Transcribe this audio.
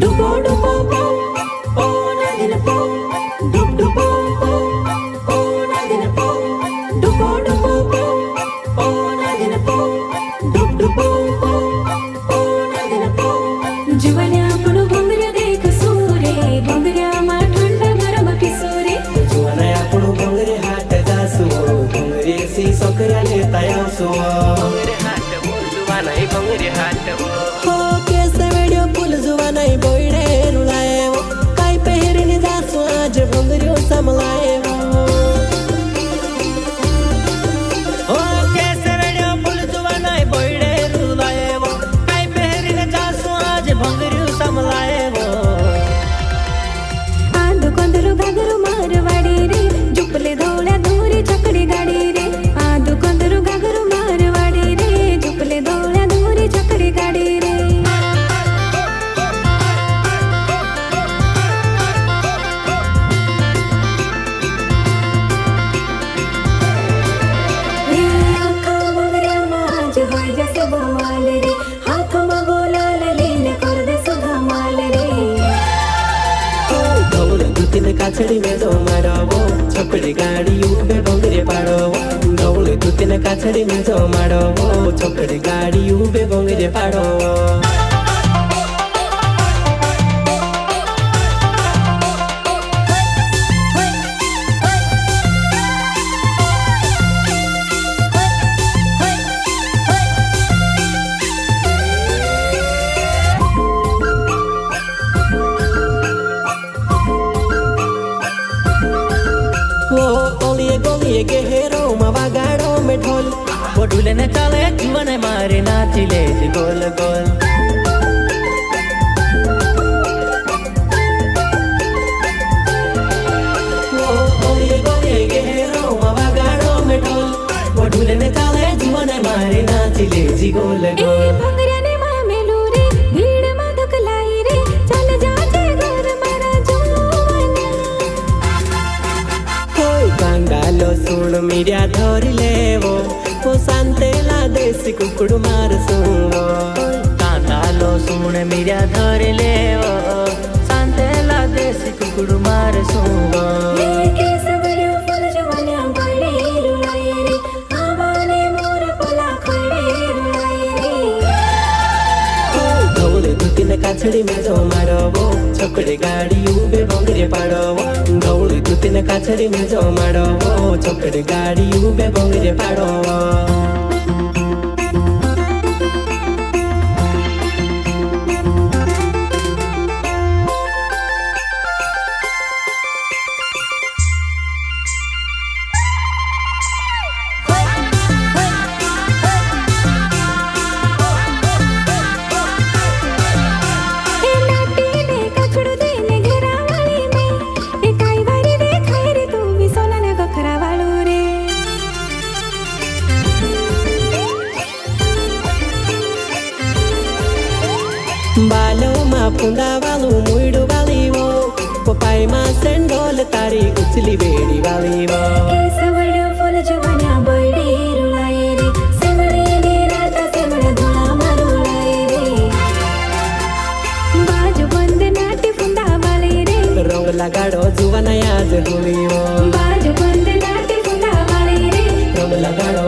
Dupo dupo po, po na din po. Dup dupo po, po na din po. Dupo dupo po, po na din po. Dup dupo po, po na din po. जुवन्या पुनु भंगऱ्या देख सूरे भंगऱ्या मा ठंड गरम पिसोरे जुवन्या पुनु भंगरे हाट जासु भंगरे सी सोकऱ्या लेता यासु भंगरे हाट बोल जुवानाई भंगरे हाट हो केसे video पुल जुवानाई बोइडे रुलाएवो काय पेहरीने जासु आज भंगऱ्यो समलाएवो हो केसे वेडियो पुल जुवानाई बोइडे रुलाएवो काय पेहरीने जासु आज भंगऱ्यो समलाएवो आंधु कंदरु घागरु मारवाडी रे जुपले धोळ्या धोरी चकडी गाडी रे आंधु कंदरु घागरु मारवाडी रे जुपले धोळ्या धोरी चकडी गाडी रे आखा भंगऱ्या माज होय जसे बवाल रे हाथ मा बोलाल लीन कर दे सुधा माल रे गौल दुतिन काछड़ी में जो मारवो छोकड़ी गाड़ी उबे भंगरे पाड़वो गौल दुतिन काछड़ी में जो मारवो छोकड़ी गाड़ी उबे भंगरे पाड़वो गोलिए गेहरो मवागाड़ो में ढोल वो ढूले न चले जुवने मारे नाचिले गोल गोल गोलिए गेहरो मवागाड़ो में ढोल वो ढूले न चले जुवने मारे नाचिले गोल गोल भंगऱ्या ने मामेलू रे भीड़ मा धकलाई रे चल जाजे घर मारा जुवन्या कांगालो सुण मीडिया धरी लेवो वो सांतेला देसी कुकुड़ मारसुवो कांगालो सुण मीडिया धरी लेवो सांतेला देसी कुकुड़ मारसुवो केस बड़ो फुल जुवन्या बड़े रुलाए रे आवाने मोर पला खड़े रुलाए रे गौल दुतिन काछड़ी में जो मारवो छोकड़ी गाड़ी उबे भंगरे पाड़वो गौल दुतिन काछड़ी में जो मारवो छोकड़ी गाड़ी उबे भंगरे पाड़वो बालो मा फुंदा वालू मुइडू वाली वो पपाई मा सेंडोल तारी उछली बेड़ी वाली वो केस बड़ो फुल जुवन्या बड़े रुलाए रे सेमड़े ने राता सेमड़ा धोळा मारुलाए रे बाजू बंद नाटी फुंदा वाले रे रंग लगाड़ो जुवना याद हुई वो बाजू बंद नाटी फुंदा वाले रे रंग लगाड़ो